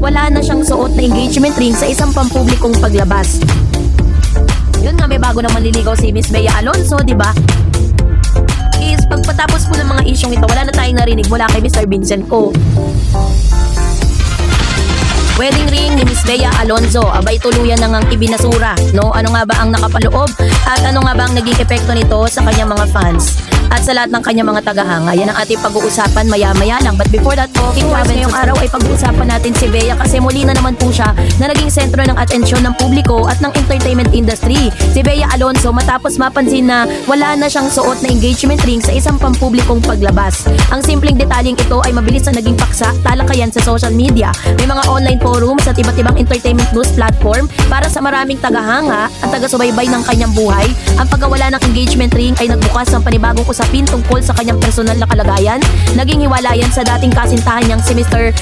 wala na siyang suot na engagement ring sa isang pampublikong paglabas. Yun nga, may bago na manliligaw si Miss Bea Alonzo, di ba? Is pagpatapos po ng mga isyong ito, wala na tayong narinig mula kay Mr. Vincent Co. Wedding ring ni Miss Bea Alonzo, abay tuluyan na ngang ibinasura, no? Ano nga ba ang nakapaloob at ano nga ba ang naging epekto nito sa kanyang mga fans at sa lahat ng kanyang mga tagahanga? Yan ang ating pag-uusapan maya-maya lang. But before that po, ngayong araw ay pag-uusapan natin si Bea kasi muli na naman po siya na naging sentro ng atensyon ng publiko at ng entertainment industry. Si Bea Alonzo matapos mapansin na wala na siyang suot na engagement ring sa isang pampublikong paglabas. Ang simpleng detalyeng ito ay mabilis na naging paksa, talakayan sa social media. May mga online forums at iba't ibang entertainment news platform para sa maraming tagahanga at taga-subaybay ng kanyang buhay. Ang pagkawala ng engagement ring ay nagbukas ng panibagong usapin tungkol sa kanyang personal na kalagayan. Naging hiwalayan sa dating kasintahan niyang si Mr.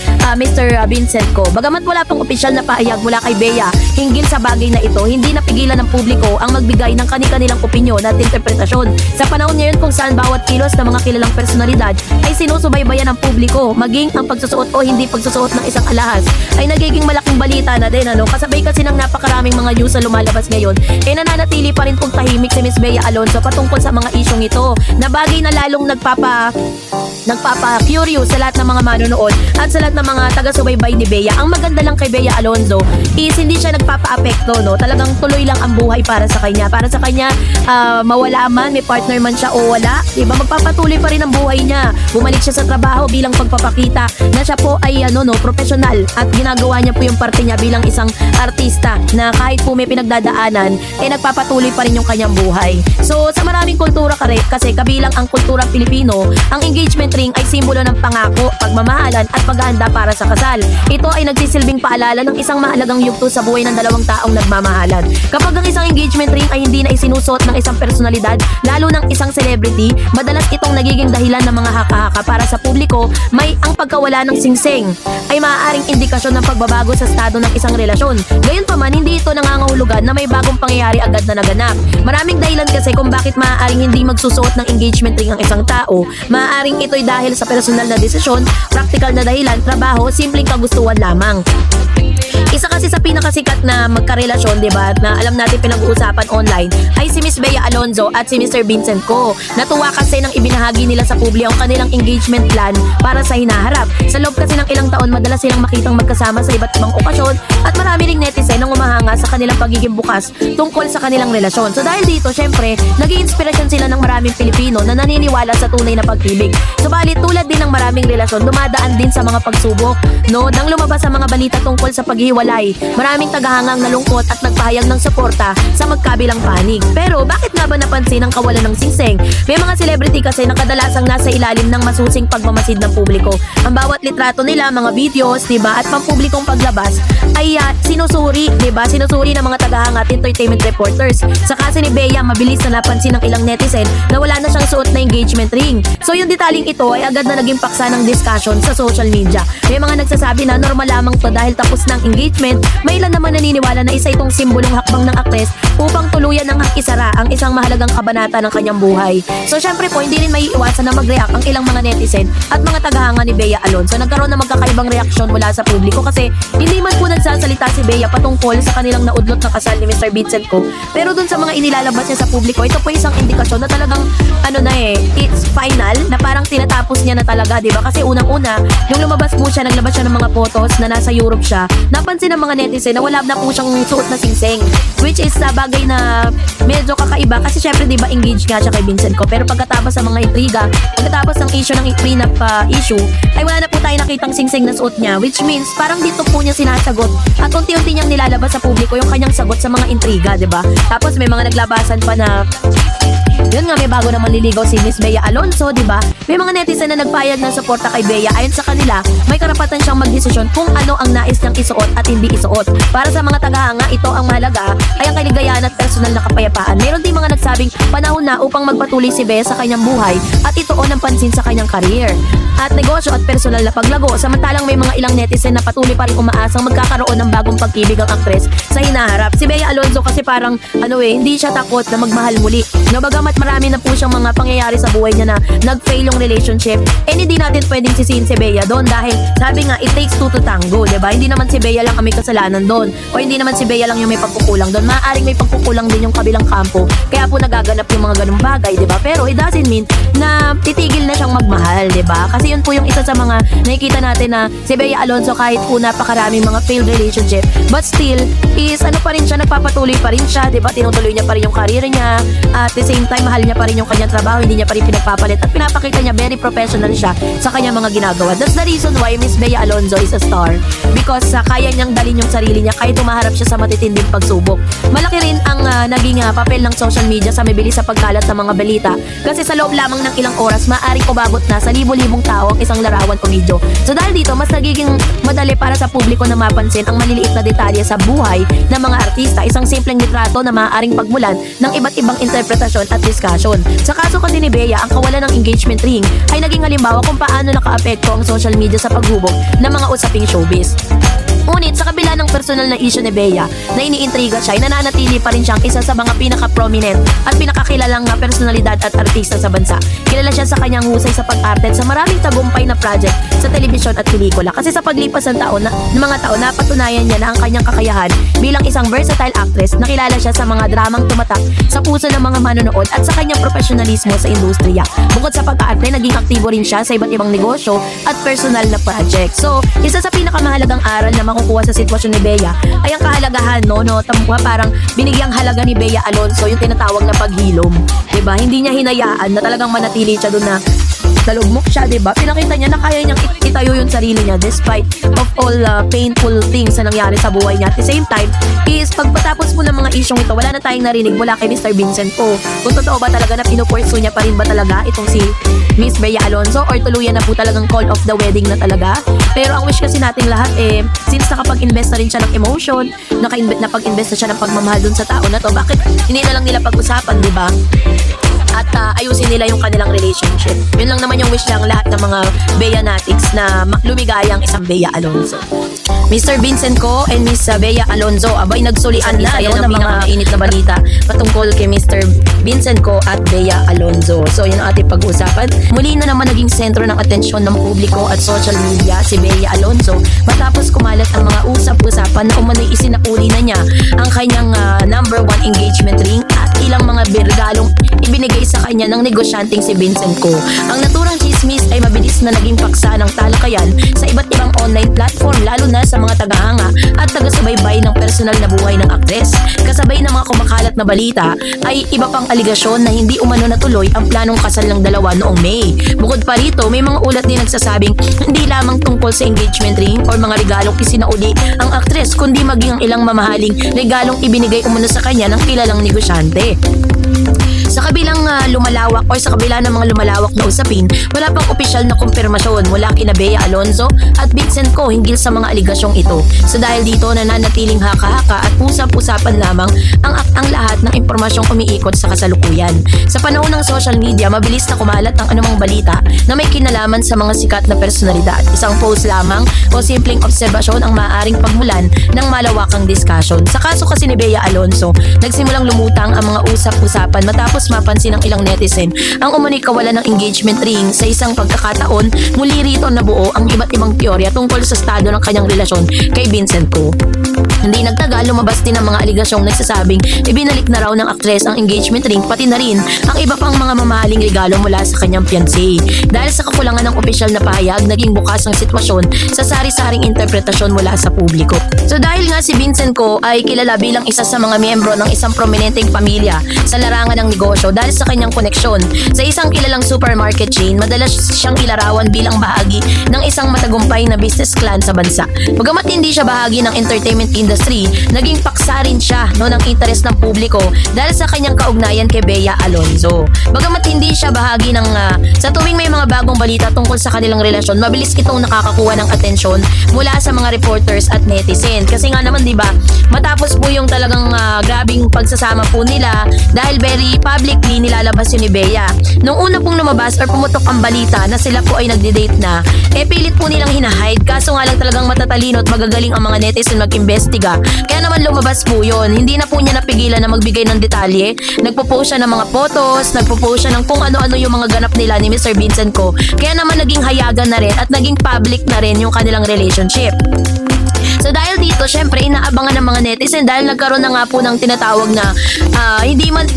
Vincent Co. Bagamat wala pang opisyal na pahayag mula kay Bea hinggil sa bagay na ito, hindi napigilan ng publiko ang magbigay ng kani-kanilang opinyon at interpretasyon. Sa panahon ngayon kung saan bawat kilos ng mga kilalang personalidad ay sinusubaybayan ng publiko, maging ang pagsusuot o hindi pagsusuot ng isang alahas ay nagiging malaking balita na din, ano? Kasabay kasi ng napakaraming mga news na lumalabas ngayon, nananatili pa rin pong tahimik si Miss Bea Alonzo patungkol sa mga isyong ito na bagay na lalong nagpapa-curious sa lahat ng mga manonood at sa lahat ng mga taga-subaybay ni Bea. Ang maganda lang kay Bea Alonzo is hindi siya nagpapa-apekto, no? Talagang tuloy lang ang buhay para sa kanya. Para sa kanya, mawala man, may partner man siya o wala, diba? Magpapatuloy pa rin ang buhay niya. Bumalik siya sa trabaho bilang pagpapakita na siya po ay professional at ginagawa niya po yung parte niya bilang isang artista na kahit po may pinagdadaanan, nagpapatuloy pa rin yung kanyang buhay. So, sa maraming kultura kasi kabilang ang kultura Pilipino, ang engagement ring ay simbolo ng pangako, pagmamahalan at paghahanda para sa kasal. Ito ay nagsisilbing paalala ng isang mahalagang yugto sa buhay ng dalawang taong nagmamahalan. Kapag ang isang engagement ring ay hindi na isinusuot ng isang personalidad, lalo ng isang celebrity, madalas itong nagiging dahilan ng mga haka-haka para sa publiko. May ang pagkawala ng singsing ay maaaring indikasyon ng pagbabago sa estado ng isang relasyon. Gayunpaman, hindi ito nangangahulugan na may bagong pangyayari agad na naganap. Maraming dahilan kasi kung bakit maaaring hindi magsusuot ng engagement ring ang isang tao. Maaaring ito'y dahil sa personal na desisyon, praktikal na dahilan, trabaho, simpleng kagustuhan lamang. Isa kasi sa pinakasikat na magkarelasyon, diba, na alam natin pinag-uusapan online, ay si Miss Bea Alonzo at si Mr. Vincent Co. Natuwa kasi nang ibinahagi nila sa publiko ang kanilang engagement plan para sa hinaharap. Sa loob kasi ng ilang taon, madalas silang makitang magkasama sa iba't ibang okasyon at marami ring netizen ang umahanga sa kanilang pagiging bukas tungkol sa kanilang relasyon. So dahil dito, syempre, naging inspirasyon sila ng maraming Pilipino na naniniwala sa tunay na pag-ibig. Subalit tulad din ng maraming relasyon, dumadaan din sa mga pagsubok, no? Nang lumabas sa mga balita tungkol sa paghiwalay, maraming tagahangang nalungkot at nagpahayag ng suporta sa magkabilang panig. Pero bakit nga ba napansin ang kawalan ng singsing? May mga celebrity kasi na kadalasang nasa ilalim ng masusing pagmamasid ng publiko. Ang bawat litrato nila, mga videos, diba, at pampublikong paglabas ay sinusuri, diba? Sinusuri ng mga tagahanga at entertainment reporters. Sa kaso ni Bea, mabilis na napansin ng ilang netizen na wala na siyang suot na engagement ring. So yung detaling ito ay agad na naging paksa ng discussion sa social media. May mga nagsasabi na normal lamang to dahil tapos ng engagement. May ilan naman naniniwala na isa itong simbolong hakbang ng aktres upang tuluyan ng isara ang isang mahalagang kabanata ng kanyang buhay. So syempre po, hindi rin maiiwasan na mag-react ang ilang mga netizen at mga tagahanga ni Bea Alonzo. Nagkaroon ng magkakaibang reaksyon mula sa publiko kasi hindi man po nagsasalita si Bea patungkol sa kanilang naudlot na kasal ni Mr. Vincent Co. Pero dun sa mga inilalabas niya sa publiko, ito po isang indikasyon na talagang it's final, na parang tinatapos niya na talaga, diba? Kasi unang-una, yung lumabas po siya, naglabas siya ng mga photos na nasa Europe siya, napansin ng mga netizen na wala na po siyang suot na singsing, which is bagay na medyo kakaiba kasi syempre diba engaged nga siya kay Vincent Co. Pero pagkatapos sa mga intriga, pagkatapos ng issue ng prenup issue, ay wala na po tayo nakitang singsing na suot niya, which means parang dito po niya sinasagot at unti-unti niyang nilalabas sa publiko yung kanyang sagot sa mga intriga, diba? Tapos may mga naglabasan pa na yun nga, may bago na manliligaw si Miss Bea Alonzo, diba? May mga netizen na nagpayag ng suporta kay Bea. Ayon sa kanila, may karapatan siyang magdesisyon kung ano ang nais niyang isuot at hindi isuot. Para sa mga tagahanga, ito ang mahalaga ay ang kaligayahan at personal na kapayapaan. Meron din mga nagsabing panahon na upang magpatuloy si Bea sa kanyang buhay at ituon ang pansin sa kanyang career at negosyo at personal na paglago. Samantalang may mga ilang netizen na patuloy pa rin umaasang magkakaroon ng bagong pag-ibig ang aktres sa hinaharap. Si Bea Alonzo kasi parang hindi siya takot na magmahal muli. No, bagamat marami na po siyang mga pangyayari sa buhay niya na nag-fail yung kanilang relationship, hindi natin pwedeng sisihin si Bea doon dahil sabi nga, it takes two to tango, diba? Hindi naman si Bea lang ang may kasalanan doon o hindi naman si Bea lang yung may pagkukulang doon. Maaaring may pagkukulang din yung kabilang kampo, kaya po nagaganap yung mga ganung bagay, diba? Pero it doesn't mean na titigil na siyang magmahal, diba? Kasi yun po yung isa sa mga nakikita natin na si Bea Alonzo kahit po napakaraming mga failed relationship, but still is ano pa rin siya, nagpapatuloy pa rin siya, diba? Tinutuloy niya pa rin yung career niya, at the same time mahal niya pa rin yung kanyang trabaho, hindi niya pa rin pinagpapalit at pinapakita niya very professional siya sa kanyang mga ginagawa. That's the reason why Miss Bea Alonzo is a star, because kaya niyang dalhin yung sarili niya kahit humaharap siya sa matitinding pagsubok. Malaki rin ang naging papel ng social media sa mabilis sa pagkalat ng mga balita, kasi sa loob lamang ng ilang oras maaaring umabot na sa libo-libong tao ang isang larawan o video. So dahil dito mas nagiging madali para sa publiko na mapansin ang maliliit na detalye sa buhay ng mga artista, isang simpleng litrato na maaaring pagmulan ng iba't ibang interpretasyon at discussion. Sa kaso kasi ni Bea, ang kawalan ng engagement ring ay naging halimbawa kung paano nakaapekto ang social media sa paghubog ng mga usaping showbiz. Ngunit sa kabila ng personal na issue ni Bea na iniintriga siya, ay nananatili pa rin siyang isa sa mga pinaka-prominent at pinakakilalang personalidad at artista sa bansa. Kilala siya sa kanyang husay sa pag-arte at sa maraming tagumpay na project sa telebisyon at pelikula. Kasi sa paglipas ng mga taon, napatunayan niya na ang kanyang kakayahan bilang isang versatile actress. Nakilala siya sa mga dramang tumatak sa puso ng mga manonood at sa kanyang profesionalismo sa industriya. Bukod sa pag-arte, naging aktibo rin siya sa iba't ibang negosyo at personal na project. So, isa sa pinakamahalagang aral na makukuha sa sitwasyon ni Bea ay ang kahalagahan, parang binigyang halaga ni Bea Alonzo yung tinatawag na paghilom, diba? Hindi niya hinayaan na talagang manatili siya doon na talugmok siya, diba? Pinakita niya na kaya niyang itayo yung sarili niya despite of all painful things na nangyari sa buhay niya. At the same time is pagpatapos po ng mga isyong ito, wala na tayong narinig mula kay Mr. Vincent Ko kung totoo ba talaga na pinupursu niya pa rin ba talaga itong si Miss Bea Alonzo or tuluyan na po talagang call of the wedding na talaga. Pero ang wish kasi nating lahat since nakapag-invest na rin siya ng emotion, napag-invest na siya ng pagmamahal dun sa tao na to, bakit hindi na lang nila pag-usapan, diba? At ayusin nila yung kanilang relationship. Yun lang naman yung wish ng lahat ng mga Beanatics na lumigaya ang isang Bea Alonzo. Mr. Vincent Ko and Miss Bea Alonzo, abay nagsulian na yun ang pinakainit na balita patungkol kay Mr. Vincent Ko at Bea Alonzo. So yun ang ating pag-uusapan. Muli na naman naging sentro ng atensyon ng publiko at social media si Bea Alonzo matapos kumalat ang mga usap-usapan na umano'y isinauli na niya ang kanyang number 1 engagement ring at ilang mga regalong ibinigay sa kanya ng negosyanteng si Vincent Ko. Ang naturang chismis ay mabilis na naging paksa ng talakayan sa iba't ibang online platform, lalo na sa mga tagahanga at taga-subaybay ng personal na buhay ng aktres. Kasabay ng mga kumakalat na balita ay iba pang aligasyon na hindi umano natuloy ang planong kasal ng dalawa noong May. Bukod pa rito, may mga ulat din nagsasabing hindi lamang tungkol sa engagement ring o mga regalong isinauli ang aktres, kundi maging ang ilang mamahaling regalong ibinigay umano sa kanya ng kilalang negosyante. Sa kabilang lumalawak o sa kabila ng mga lumalawak na usapin, wala pang opisyal na kumpirmasyon mula kina Bea Alonzo at Vincent Ko hinggil sa mga aligasyong ito. So dahil dito nananatiling haka-haka at usap-usapan lamang ang lahat ng impormasyong umiikot sa kasalukuyan. Sa panahon ng social media, mabilis na kumalat ang anumang balita na may kinalaman sa mga sikat na personalidad. Isang post lamang o simpleng obserbasyon ang maaaring pagmulan ng malawakang discussion. Sa kaso kasi ni Bea Alonzo, nagsimulang lumutang ang mga usap-usapan matapos mapansin ng ilang netizen ang umano'y kawalan ng engagement ring. Sa isang pagkakataon, muli rito nabuo ang iba't ibang teorya tungkol sa estado ng kanyang relasyon kay Vincent Ko. Hindi nagtagal, lumabas din ang mga aligasyong nagsasabing ibinalik na raw ng aktres ang engagement ring pati na rin ang iba pang mga mamahaling regalo mula sa kanyang fiancé. Dahil sa kakulangan ng opisyal na pahayag, naging bukas ang sitwasyon sa sari-saring interpretasyon mula sa publiko. So dahil nga si Vincent Ko ay kilala bilang isa sa mga miyembro ng isang prominenteng pamilya sa larangan ng negosyo dahil sa kanyang koneksyon sa isang kilalang supermarket chain, madalas siyang ilarawan bilang bahagi ng isang matagumpay na business clan sa bansa. Bagamat hindi siya bahagi ng entertainment industry, naging paksa rin siya ng interes ng publiko dahil sa kanyang kaugnayan kay Bea Alonzo. Bagamat hindi siya bahagi ng sa tuwing may mga bagong balita tungkol sa kanilang relasyon, mabilis itong nakakakuha ng atensyon mula sa mga reporters at netizen. Kasi nga naman 'di ba, matapos po yung talagang grabing pagsasama po nila dahil very publicly nilalabas yun ni Bea. Nung una pong lumabas or pumutok ang balita na sila po ay nagde-date na, pilit po nilang hinahide. Kaso nga lang talagang matatalino at magagaling ang mga netizen mag-investigate imbestiga. Kaya naman lumabas po yun. Hindi na po niya napigilan na magbigay ng detalye. Nagpo-post siya ng mga photos, nagpo-post siya ng kung ano-ano yung mga ganap nila ni Mr. Vincent Ko. Kaya naman naging hayagan na rin at naging public na rin yung kanilang relationship. So dahil dito, syempre inaabangan ng mga netizen dahil nagkaroon na nga po ng tinatawag na hindi man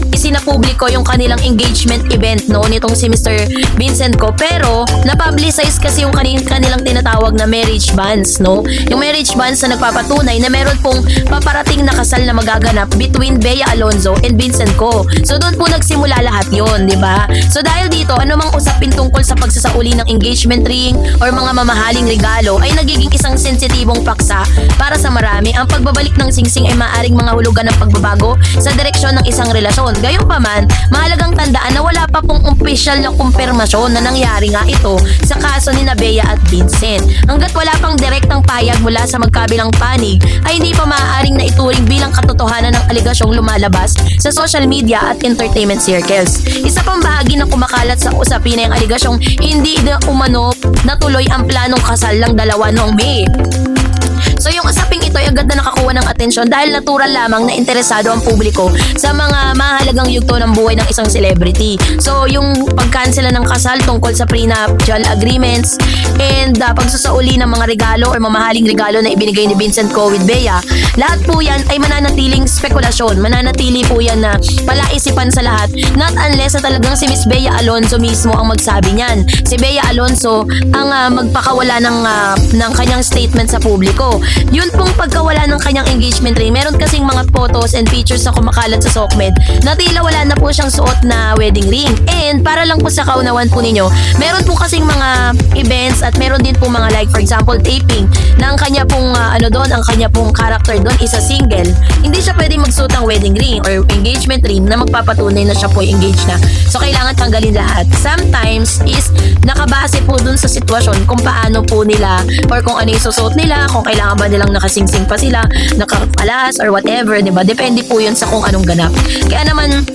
isinapubliko yung kanilang engagement event no nitong si Mr. Vincent Ko, pero na-publicize kasi yung kanilang tinatawag na marriage banns no. Yung marriage banns na nagpapatunay na meron pong paparating na kasal na magaganap between Bea Alonzo and Vincent Ko. So doon po nagsimula lahat yon, di ba? So dahil dito, anumang usapin tungkol sa pagsasauli ng engagement ring or mga mamahaling regalo ay nagiging isang sensitibong paksa para sa marami. Ang pagbabalik ng singsing ay maaaring mga hulugan ng pagbabago sa direksyon ng isang relasyon. Gayunpaman, mahalagang tandaan na wala pa pong opisyal na kumpirmasyon na nangyari nga ito sa kaso ni Bea at Vincent. Hanggat wala pang direktang payag mula sa magkabilang panig, ay hindi pa maaaring na ituring bilang katotohanan ng aligasyong lumalabas sa social media at entertainment circles. Isa pang bahagi na kumakalat sa usapin ay ang aligasyong hindi na umano natuloy ang planong kasal ng dalawa noong May. So yung usaping ito ay agad na nakakuha ng atensyon dahil natural lamang na interesado ang publiko sa mga mahalagang yugto ng buhay ng isang celebrity. So yung pagkansela ng kasal tungkol sa prenuptial agreements and pagsasauli ng mga regalo or mamahaling regalo na ibinigay ni Vincent Ko with Bea, lahat po yan ay mananatiling spekulasyon. Mananatili po yan na palaisipan sa lahat, not unless na talagang si Miss Bea Alonzo mismo ang magsabi niyan. Si Bea Alonzo ang magpakawala ng kanyang statement sa publiko. Yun pong pagkawala ng kanyang engagement ring, meron kasing mga photos and pictures na kumakalat sa SOCMED na tila wala na po siyang suot na wedding ring. And para lang po sa kaunawan po ninyo, meron po kasing mga events at meron din po mga like for example taping na ang kanya pong ang kanya pong character doon is a single. Hindi siya pwede magsuot ng wedding ring or engagement ring na magpapatunay na siya po engaged na. So kailangan tanggalin lahat. Sometimes is nakabase po dun sa sitwasyon kung paano po nila or kung ano yung susuot nila, kung kailangan ba nilang nakasingsing pa sila, nakapalas or whatever, diba? Depende po yun sa kung anong ganap. Kaya naman,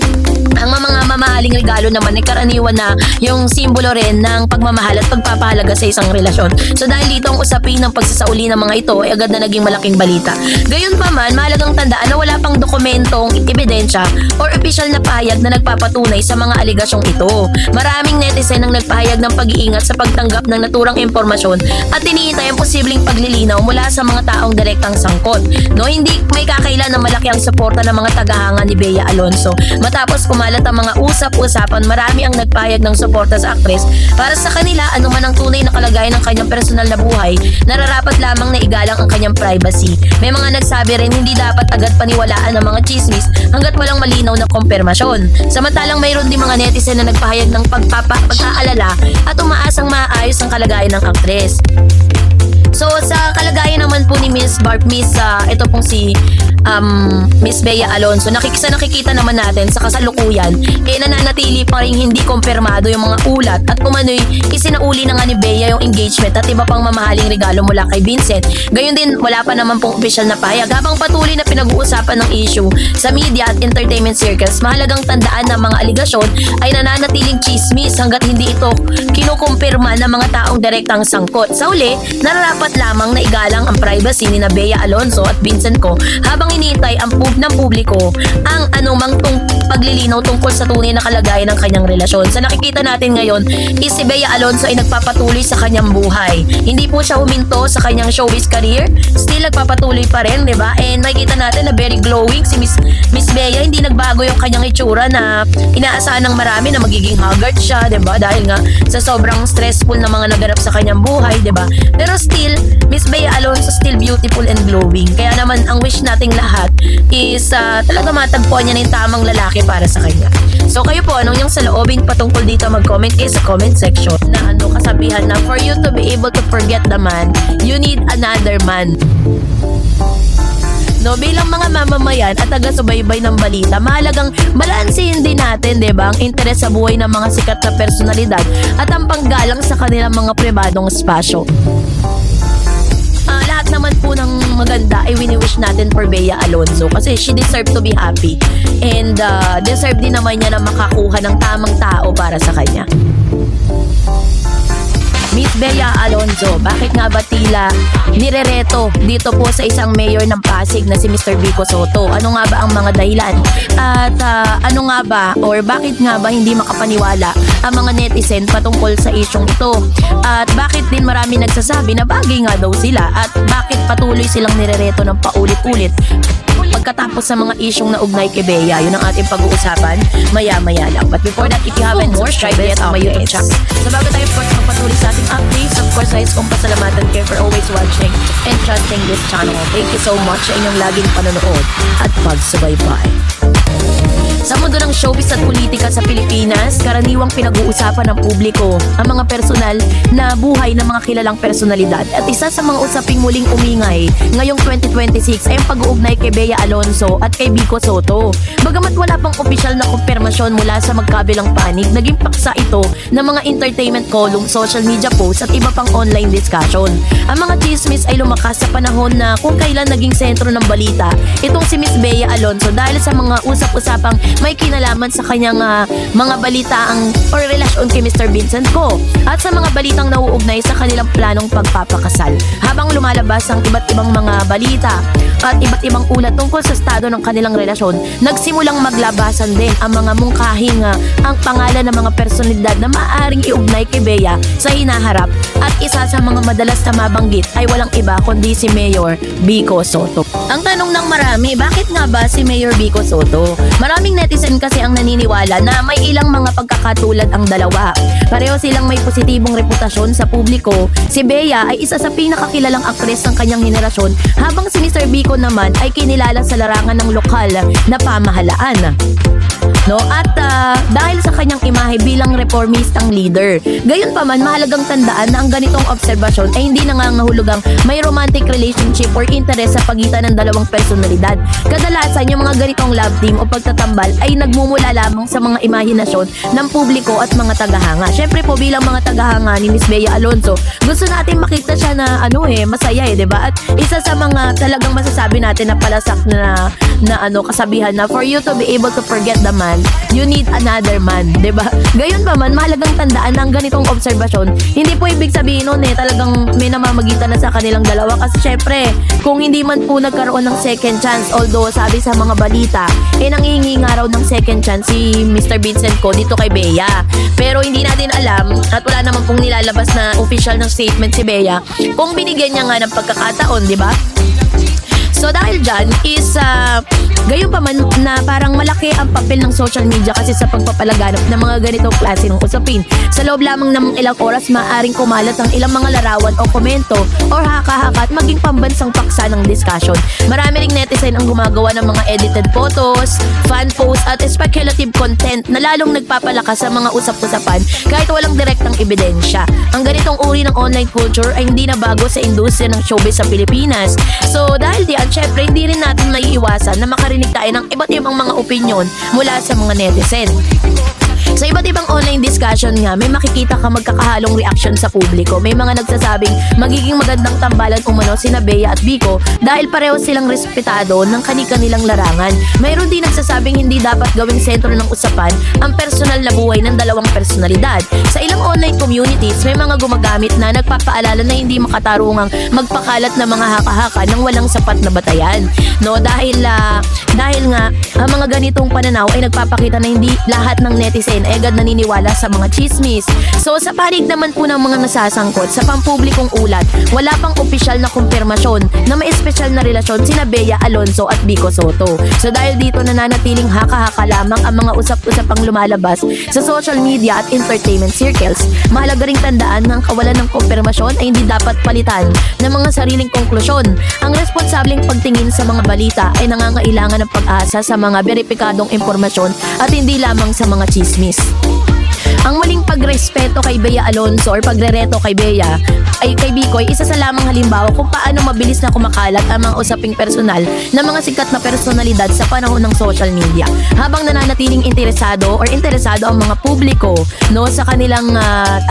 ang mga mamahaling regalo naman ay karaniwan na yung simbolo rin ng pagmamahal at pagpapahalaga sa isang relasyon. So dahil dito ang usapin ng pagsasauli ng mga ito ay agad na naging malaking balita. Gayunpaman, mahalagang tandaan na wala pang dokumentong ebidensya or opisyal na pahayag na nagpapatunay sa mga aligasyong ito. Maraming netizen ang nagpahayag ng pag-iingat sa pagtanggap ng naturang impormasyon at iniintay ang posibleng paglilinaw mula sa mga taong direktang sangkot. No, hindi may kakailan na malaki ang suporta ng mga tagahanga ni Bea Alonzo. Matapos kumalat ang mga usap-usapan, marami ang nagpahayag ng suporta sa aktres. Para sa kanila, anuman ang tunay na kalagayan ng kanyang personal na buhay, nararapat lamang na igalang ang kanyang privacy. May mga nagsabi rin hindi dapat agad paniwalaan ang mga chismis hanggat walang malinaw na kumpirmasyon. Samantalang mayroon din mga netizen na nagpahayag ng pag-aalala at umaasang maayos ang kalagayan ng aktres. So sa kalagayan naman po ni ito pong si Miss Bea Alonzo, nakikita naman natin sa kasalukuyan nananatili pa rin hindi kumpirmado yung mga ulat at umano'y isinauli na nga ni Bea yung engagement at iba pang mamahaling regalo mula kay Vincent. Gayon din, wala pa naman pong opisyal na pahayag. Habang patuloy na pinag-uusapan ng issue sa media at entertainment circles, mahalagang tandaan na mga aligasyon ay nananatiling chismis hanggat hindi ito kinukumpirma ng mga taong direktang sangkot. Sa uli, nararapat lamang na igalang ang privacy ni Bea Alonzo at Vincent Ko habang iniintay ng publiko ang anumang paglilinaw tungkol sa tunay na kalagayan ng kanyang relasyon. Sa nakikita natin ngayon, si Bea Alonzo ay nagpapatuloy sa kanyang buhay. Hindi po siya huminto sa kanyang showbiz career. Still nagpapatuloy pa rin, di ba? And makikita natin na very glowing si Miss Bea. Hindi nagbago yung kanyang itsura na inaasahan ng marami na magiging haggard siya, di ba? Dahil nga sa sobrang stressful na mga naganap sa kanyang buhay, di ba? Pero still, Miss Bea Alonzo still beautiful and glowing. Kaya naman ang wish nating lahat is talaga matagpuan niya na yung tamang lalaki para sa kanya. So kayo po, anong yung saloobin patungkol dito, mag-comment kayo sa comment section na kasabihan na for you to be able to forget the man, you need another man. No, bilang mga mamamayan at taga-subaybay ng balita, mahalagang balansehin din natin, 'di ba, ang interes sa buhay ng mga sikat na personalidad at ang panggalang sa kanilang mga pribadong espasyo. Lahat naman po ng maganda ay wini-wish natin for Bea Alonzo kasi she deserve to be happy and deserve din naman niya na makakuha ng tamang tao para sa kanya. Miss Bea Alonzo, bakit nga ba tila nirereto dito po sa isang mayor ng Pasig na si Mr. Vico Soto? Ano nga ba ang mga dahilan? At ano nga ba or bakit nga ba hindi makapaniwala ang mga netizen patungkol sa isyong ito? At bakit din marami nagsasabi na bagay nga daw sila? At bakit patuloy silang nirereto ng paulit-ulit? Pagkatapos sa mga isyong naugnay kay Bea, yun ang ating pag-uusapan maya-maya lang. But before that, if you haven't subscribed yet on my YouTube channel, so bago tayo of course magpatuloy sa ating updates, of course guys, kung pasalamatan kayo for always watching and trusting this channel. Thank you so much sa inyong laging panonood at pagsubaybay. Sa mundo ng showbiz at politika sa Pilipinas, karaniwang pinag-uusapan ng publiko ang mga personal na buhay ng mga kilalang personalidad. At isa sa mga usaping muling umingay ngayong 2026 ay ang pag-uugnay kay Bea Alonzo at kay Vico Soto. Bagamat wala pang opisyal na kumpirmasyon mula sa magkabilang panig, naging paksa ito ng mga entertainment column, social media posts at iba pang online discussion. Ang mga chismis ay lumakas sa panahon na kung kailan naging sentro ng balita itong si Miss Bea Alonzo dahil sa mga usap-usapang may kinalaman sa kanyang mga balitaang or relasyon kay Mr. Vincent Co. At sa mga balitang nauugnay sa kanilang planong pagpapakasal. Habang lumalabas ang iba't ibang mga balita at iba't ibang ulat tungkol sa estado ng kanilang relasyon, nagsimulang maglabasan din ang mga mungkahing ang pangalan ng mga personalidad na maaaring iugnay kay Bea sa hinaharap. At isa sa mga madalas na mabanggit ay walang iba kundi si Mayor Vico Soto. Ang tanong ng marami, bakit nga ba si Mayor Vico Soto? Maraming netizen kasi ang naniniwala na may ilang mga pagkakatulad ang dalawa. Pareho silang may positibong reputasyon sa publiko. Si Bea ay isa sa pinakakilalang aktres ng kanyang henerasyon, habang si Mr. Vico naman ay kinilala sa larangan ng lokal na pamahalaan. No? At dahil sa kanyang imahe bilang reformistang leader. Gayunpaman, mahalagang tandaan na ang ganitong obserbasyon ay hindi nangangahulugang may romantic relationship or interest sa pagitan ng dalawang personalidad. Kadalasan, yung mga ganitong love team o pagtatambal ay nagmumula lamang sa mga imahinasyon ng publiko at mga tagahanga. Syempre po, bilang mga tagahanga ni Miss Bea Alonzo, gusto natin makita siya na masaya diba? At isa sa mga talagang masasabi natin na palasak na kasabihan na for you to be able to forget the man, you need another man, diba? Gayon pa man, mahalagang tandaan na ang ganitong obserbasyon, hindi po ibig sabihin nun talagang may namamagitan na sa kanilang dalawa, kasi syempre, kung hindi man po nagkaroon ng second chance, although sabi sa mga balita, nangihingi nga raw ng second chance si Mr. Vincent Co dito kay Bea. Pero hindi natin alam at wala naman pong nilalabas na official ng statement si Bea kung binigyan niya nga ng pagkakataon, diba? So dahil dyan is gayon pa man na parang malaki ang papel ng social media kasi sa pagpapalaganap ng mga ganitong klase ng usapin. Sa loob lamang ng ilang oras, maaaring kumalat ang ilang mga larawan o komento or haka-haka at maging pambansang paksa ng discussion. Marami ring netizen ang gumagawa ng mga edited photos, fan posts at speculative content na lalong nagpapalakas sa mga usap-usapan kahit walang direktang ebidensya. Ang ganitong uri ng online culture ay hindi na bago sa industriya ng showbiz sa Pilipinas. So dahil diyan, syempre hindi rin natin maiiwasan na makarinig tayo ng iba't ibang mga opinyon mula sa mga netizen. Sa iba't ibang online discussion nga, may makikita ka magkakahalong reaction sa publiko. May mga nagsasabing magiging magandang tambalan umano sina Bea at Vico dahil pareho silang respetado ng kani-kanilang larangan. Mayroon din nagsasabing hindi dapat gawing sentro ng usapan ang personal na buhay ng dalawang personalidad. Sa ilang online communities, may mga gumagamit na nagpapaalala na hindi makatarungang magpakalat ng mga haka-haka ng walang sapat na batayan. No, dahil nga ang mga ganitong pananaw ay nagpapakita na hindi lahat ng netizen ay agad naniniwala sa mga chismis. So sa panig naman po ng mga nasasangkot sa pampublikong ulat, wala pang opisyal na kumpirmasyon na may espesyal na relasyon sina Bea Alonzo at Vico Soto. So dahil dito nananatiling haka-haka lamang ang mga usap-usapang lumalabas sa social media at entertainment circles, mahalaga ring tandaan na ang kawalan ng kumpirmasyon ay hindi dapat palitan ng mga sariling konklusyon. Ang responsableng pagtingin sa mga balita ay nangangailangan ng pag-asa sa mga beripikadong impormasyon at hindi lamang sa mga chismis. Ang muling pagrespeto kay Bea Alonzo or pagrereto kay Bea ay kay Vico ay isa sa lamang halimbawa kung paano mabilis na kumakalat ang mga usaping personal ng mga sikat na personalidad sa panahon ng social media. Habang nananatiling interesado ang mga publiko sa kanilang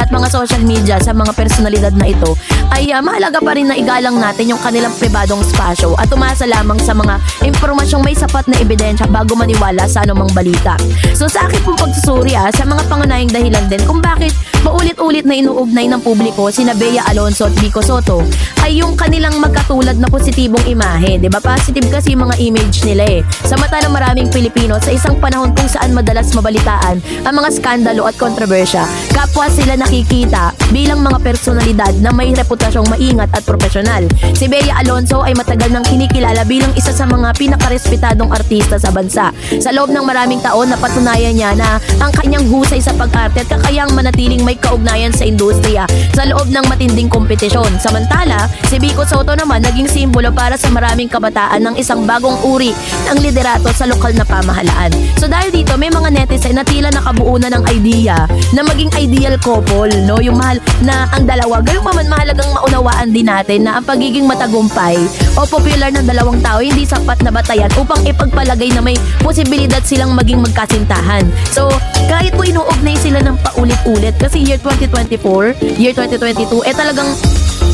at mga social media sa mga personalidad na ito, ay mahalaga pa rin na igalang natin yung kanilang pribadong spasyo at umasa lamang sa mga impormasyong may sapat na ebidensya bago maniwala sa anumang balita. So sa akin pong pagsusuri sa mga pangunahing dahilan dahilan din kung bakit paulit-ulit na inuugnay ng publiko sina Bea Alonzo at Vico Soto ay yung kanilang magkatulad na positibong imahe. Diba? Positive kasi yung mga image nila eh. Sa mata ng maraming Pilipino sa isang panahon kung saan madalas mabalitaan ang mga skandalo at kontrobersya, kapwa sila nakikita bilang mga personalidad na may reputasyong maingat at profesional. Si Bea Alonzo ay matagal nang kinikilala bilang isa sa mga pinakarespetadong artista sa bansa. Sa loob ng maraming taon, napatunayan niya na ang kanyang husay sa pag-arte at kakayang manatiling may kaugnayan sa industriya sa loob ng matinding kompetisyon. Samantala, si Vico Soto naman naging simbolo para sa maraming kabataan ng isang bagong uri ng liderato sa lokal na pamahalaan. So dahil dito, may mga netizen na tila nakabuo na ng idea na maging ideal couple, no? Yung mahal na ang dalawa. Gayong paman mahalagang maunawaan din natin na ang pagiging matagumpay o popular ng dalawang tao hindi sapat na batayan upang ipagpalagay na may posibilidad silang maging magkasintahan. So, kahit po inuugnay sila ng paulit-ulit kasi year 2024, year 2022, talagang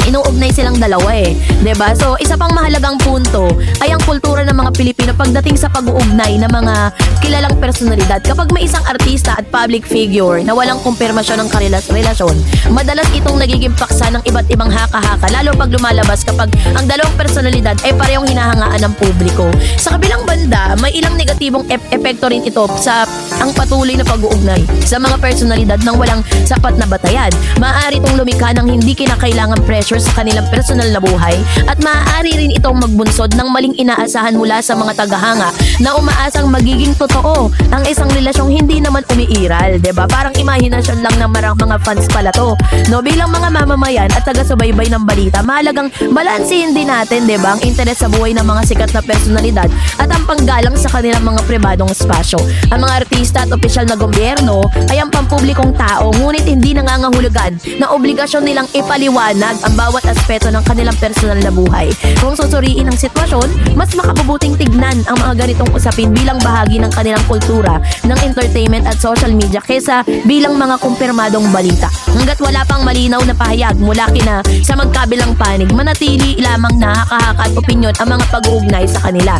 inuugnay silang dalawa eh. 'Di ba? So, isa pang mahalagang punto ay ang kultura ng mga Pilipino pagdating sa pag-uugnay ng mga kilalang personalidad. Kapag may isang artista at public figure na walang kumpirmasyon ng relasyon, madalas itong nagiging paksa ng iba't ibang haka-haka, lalo pag lumalabas kapag ang dalawang personalidad ay parehong hinahangaan ng publiko. Sa kabilang banda, may ilang negatibong epekto rin ito sa ang patuloy na pag-uugnay sa mga personalidad ng walang sapat na batayan. Maaari itong lumikha ng hindi kinakailangang pressure sa kanilang personal na buhay at maaari rin itong magbunsod ng maling inaasahan mula sa mga tagahanga na umaasang magiging totoo ang isang relasyong hindi naman umiiral, 'di ba? Parang imahinasyon lang ng mga fans pala to. No, bilang mga mamamayan at taga-subaybay ng balita, mahalagang balansehin din natin, 'di ba, ang interes sa buhay ng mga sikat na personalidad at ang panggalang sa kanilang mga pribadong espasyo. Ang mga artista at opisyal na gobyerno ay ang pampublikong tao, ngunit hindi nangangahulugan na obligasyon nilang ipaliwanag ang bawat aspeto ng kanilang personal na buhay. Kung susuriin ang sitwasyon, mas makabubuting tignan ang mga ganitong usapin bilang bahagi ng kanilang kultura ng entertainment at social media kaysa bilang mga kumpirmadong balita. Hanggat wala pang malinaw na pahayag mula kina sa magkabilang panig, manatili lamang na haka-haka at opinyon ang mga pag-uugnay sa kanila.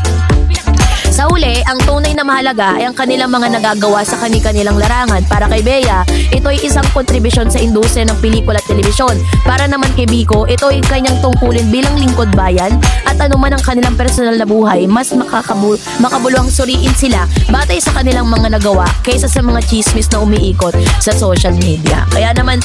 Sa huli, ang tunay na mahalaga ay ang kanilang mga nagagawa sa kanilang larangan. Para kay Bea, ito ay isang kontribusyon sa industriya ng pelikula at telebisyon. Para naman kay Vico, ito ay kanyang tungkulin bilang lingkod bayan at anuman ang kanilang personal na buhay, mas makabuluhang suriin sila batay sa kanilang mga nagawa kaysa sa mga chismis na umiikot sa social media. Kaya naman,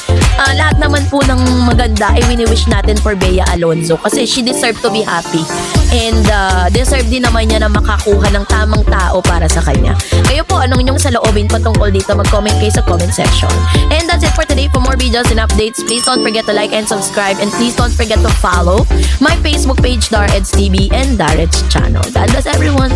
lahat naman po ng maganda ay wini-wish natin for Bea Alonzo kasi she deserve to be happy and deserve din naman niya na makakuha ng tamang tao para sa kanya. Kayo po, anong inyong saloobin patungkol dito? Mag-comment kayo sa comment section. And that's it for today. For more videos and updates, please don't forget to like and subscribe, and please don't forget to follow my Facebook page, Dareds TV, and Dareds channel. God bless everyone!